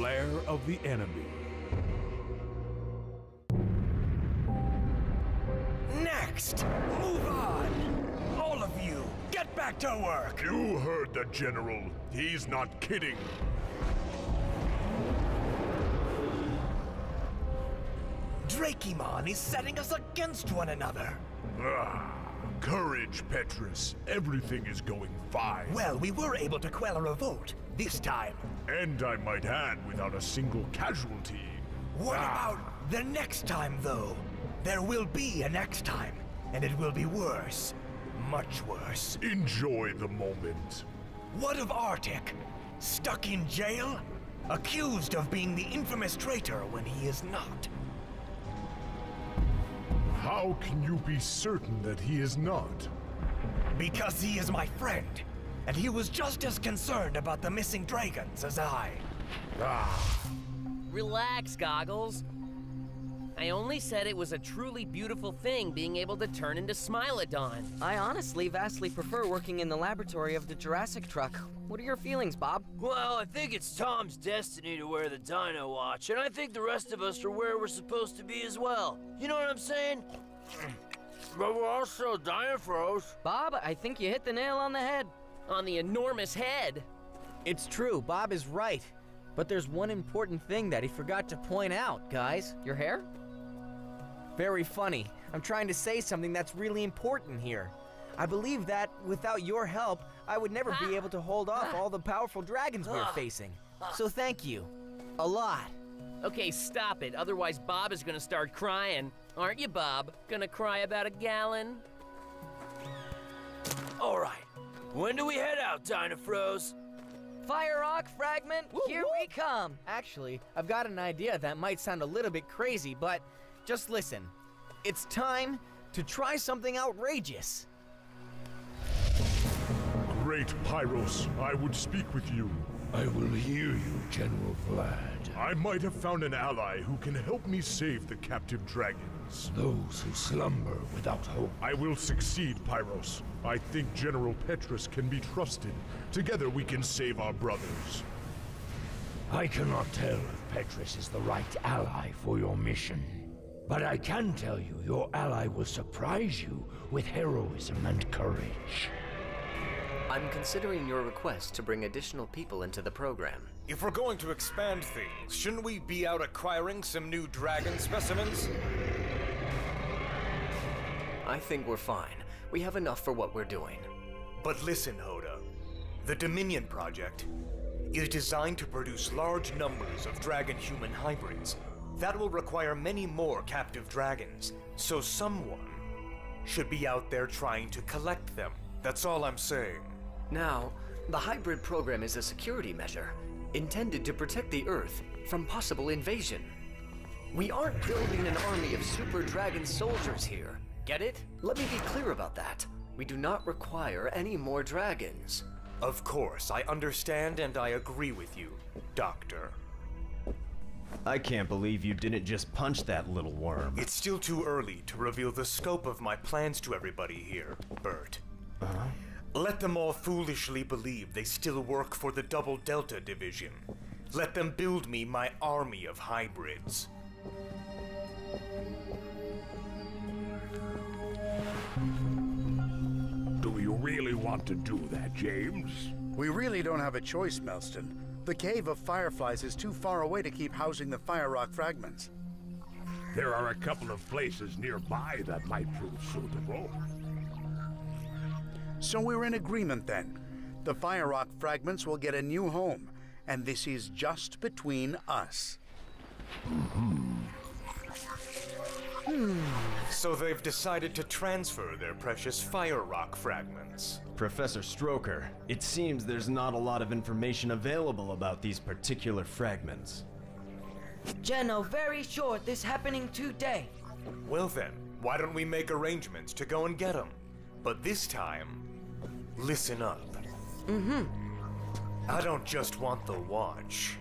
lair of the enemy. Next! Move on! All of you, get back to work! You heard the General. He's not kidding. Drakemon is setting us against one another. Courage, Petrus. Everything is going fine. Well, we were able to quell a revolt, this time. And I might add, without a single casualty. What about the next time, though? There will be a next time, and it will be worse. Much worse. Enjoy the moment. What of Arctic? Stuck in jail? Accused of being the infamous traitor when he is not. How can you be certain that he is not? Because he is my friend, and he was just as concerned about the missing dragons as I. Relax, Goggles. I only said it was a truly beautiful thing being able to turn into Smilodon. I honestly vastly prefer working in the laboratory of the Jurassic truck. What are your feelings, Bob? Well, I think it's Tom's destiny to wear the Dino Watch, and I think the rest of us are where we're supposed to be as well. You know what I'm saying? But we're also DINOFROZ. Bob, I think you hit the nail on the head. On the enormous head. It's true, Bob is right. But there's one important thing that he forgot to point out, guys. Your hair? Very funny. I'm trying to say something that's really important here. I believe that, without your help, I would never be able to hold off all the powerful dragons we're facing. So thank you. A lot. Okay, stop it. Otherwise, Bob is gonna start crying. Aren't you, Bob? Gonna cry about a gallon? All right. When do we head out, DINOFROZ? Fire rock fragment, here we come. Actually, I've got an idea that might sound a little bit crazy, but just listen. It's time to try something outrageous. Great Pyros, I would speak with you. I will hear you, General Vlad. I might have found an ally who can help me save the captive dragons. Those who slumber without hope. I will succeed, Pyros. I think General Petrus can be trusted. Together we can save our brothers. I cannot tell if Petrus is the right ally for your mission. But I can tell you your ally will surprise you with heroism and courage. I'm considering your request to bring additional people into the program. If we're going to expand things, shouldn't we be out acquiring some new dragon specimens? I think we're fine. We have enough for what we're doing. But listen, Hoda. The Dominion Project is designed to produce large numbers of dragon-human hybrids. That will require many more captive dragons, so someone should be out there trying to collect them. That's all I'm saying. Now, the hybrid program is a security measure intended to protect the Earth from possible invasion. We aren't building an army of super dragon soldiers here. Get it? Let me be clear about that. We do not require any more dragons. Of course, I understand and I agree with you, Doctor. I can't believe you didn't just punch that little worm. It's still too early to reveal the scope of my plans to everybody here, Bert. Let them all foolishly believe they still work for the Double Delta Division. Let them build me my army of hybrids. Do you really want to do that, James? We really don't have a choice, Melston. The Cave of Fireflies is too far away to keep housing the fire rock fragments. There are a couple of places nearby that might prove suitable. So we're in agreement then. The fire rock fragments will get a new home, and this is just between us. So they've decided to transfer their precious fire rock fragments. Professor Stroker, it seems there's not a lot of information available about these particular fragments. Geno, very short, this happening today. Well then, why don't we make arrangements to go and get them? But this time, listen up. I don't just want the watch.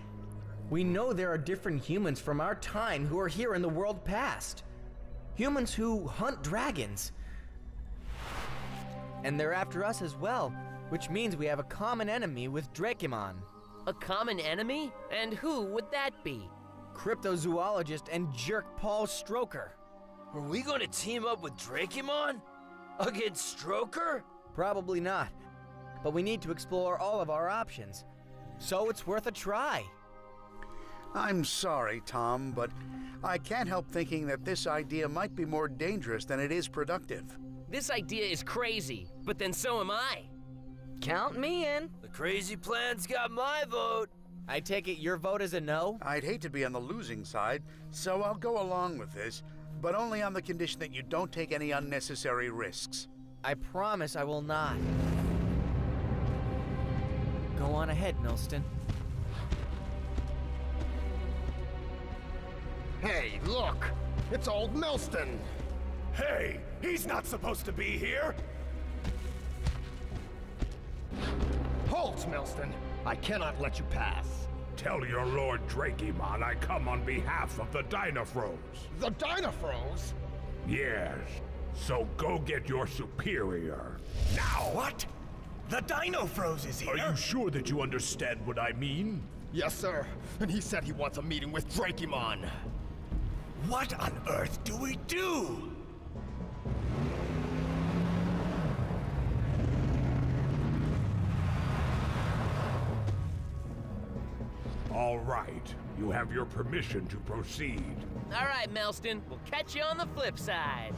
We know there are different humans from our time who are here in the world past. Humans who hunt dragons. And they're after us as well, which means we have a common enemy with Drakemon. A common enemy? And who would that be? Cryptozoologist and jerk Paul Stroker. Are we gonna team up with Drakemon? Against Stroker? Probably not. But we need to explore all of our options. So it's worth a try. I'm sorry, Tom, but I can't help thinking that this idea might be more dangerous than it is productive. This idea is crazy, but then so am I. Count me in. The crazy plan's got my vote. I take it your vote is a no? I'd hate to be on the losing side, so I'll go along with this, but only on the condition that you don't take any unnecessary risks. I promise I will not. Go on ahead, Milston. Hey, look! It's old Milston! Hey, he's not supposed to be here! Halt, Milston! I cannot let you pass. Tell your Lord Drakemon I come on behalf of the DINOFROZ. The DINOFROZ? Yes. So go get your superior. Now! What? The DINOFROZ is here? Are you sure that you understand what I mean? Yes, sir. And he said he wants a meeting with Drakemon. What on earth do we do? All right. You have your permission to proceed. All right, Melston, we'll catch you on the flip side.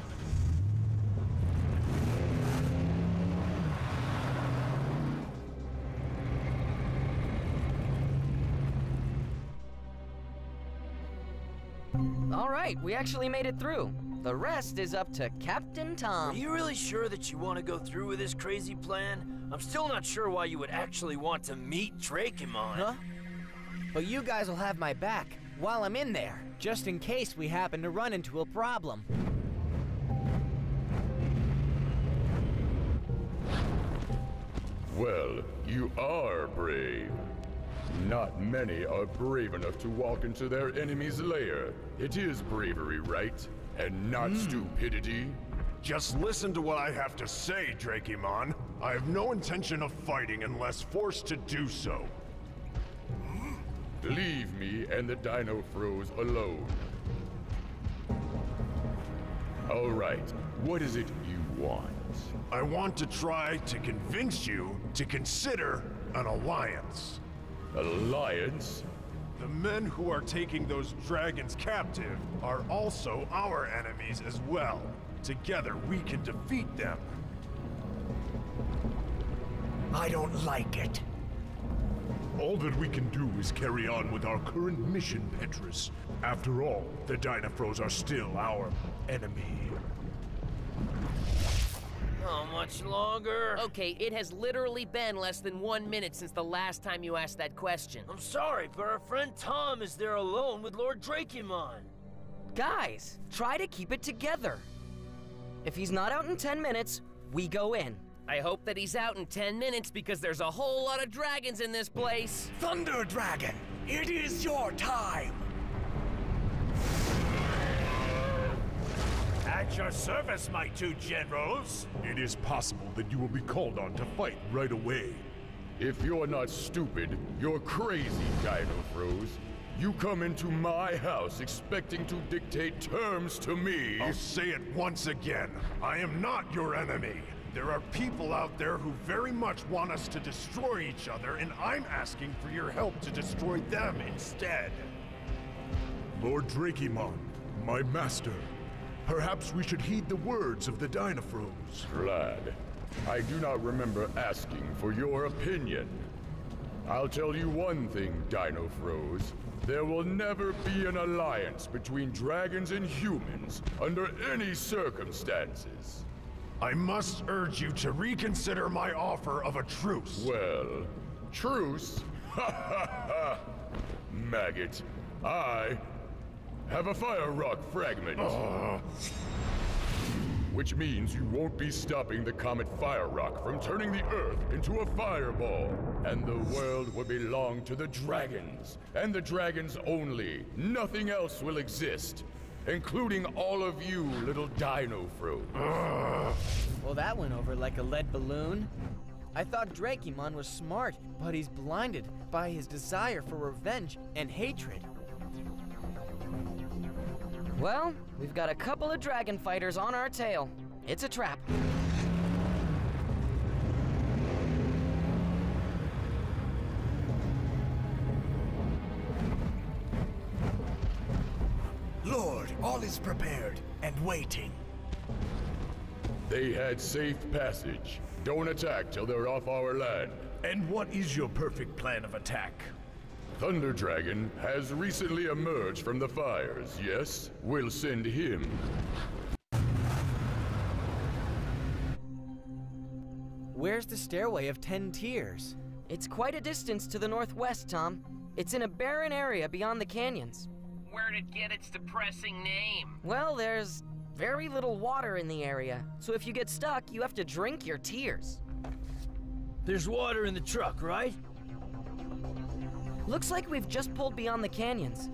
All right, we actually made it through. The rest is up to Captain Tom. Are you really sure that you want to go through with this crazy plan? I'm still not sure why you would actually want to meet Drakemon. Huh? But you guys will have my back while I'm in there, just in case we happen to run into a problem. Well, you are brave. Not many are brave enough to walk into their enemy's lair. It is bravery, right? And not stupidity. Just listen to what I have to say, Drakemon. I have no intention of fighting unless forced to do so. Leave me and the DINOFROZ alone. All right, what is it you want? I want to try to convince you to consider an alliance. Alliance? The men who are taking those dragons captive are also our enemies as well. Together we can defeat them. I don't like it. All that we can do is carry on with our current mission, Petrus. After all, the DINOFROZ are still our enemy. How much longer? Okay, it has literally been less than 1 minute since the last time you asked that question. I'm sorry, but our friend Tom is there alone with Lord Drakemon. Guys, try to keep it together. If he's not out in 10 minutes, we go in. I hope that he's out in 10 minutes because there's a whole lot of dragons in this place. Thunder Dragon, it is your time! At your service, my two generals. It is possible that you will be called on to fight right away. If you're not stupid, you're crazy, DINOFROZ. You come into my house expecting to dictate terms to me. I'll say it once again. I am not your enemy. There are people out there who very much want us to destroy each other, and I'm asking for your help to destroy them instead. Lord Drakemon, my master, perhaps we should heed the words of the DINOFROZ. Lad, I do not remember asking for your opinion. I'll tell you one thing, DINOFROZ. There will never be an alliance between dragons and humans under any circumstances. I must urge you to reconsider my offer of a truce. Well, truce? Ha ha ha! Maggot, I have a fire rock fragment. Which means you won't be stopping the comet Fire Rock from turning the Earth into a fireball. And the world will belong to the dragons. And the dragons only. Nothing else will exist. Including all of you, little DINOFROZ. Well, that went over like a lead balloon. I thought Drakemon was smart, but he's blinded by his desire for revenge and hatred. Well, we've got a couple of dragon fighters on our tail. It's a trap. Lord, all is prepared and waiting. They had safe passage. Don't attack till they're off our land. And what is your perfect plan of attack? Thunder Dragon has recently emerged from the fires, yes? We'll send him. Where's the Stairway of 10 Tiers? It's quite a distance to the northwest, Tom. It's in a barren area beyond the canyons. Where'd it get its depressing name? Well, there's very little water in the area, so if you get stuck, you have to drink your tears. There's water in the truck, right? Looks like we've just pulled beyond the canyons.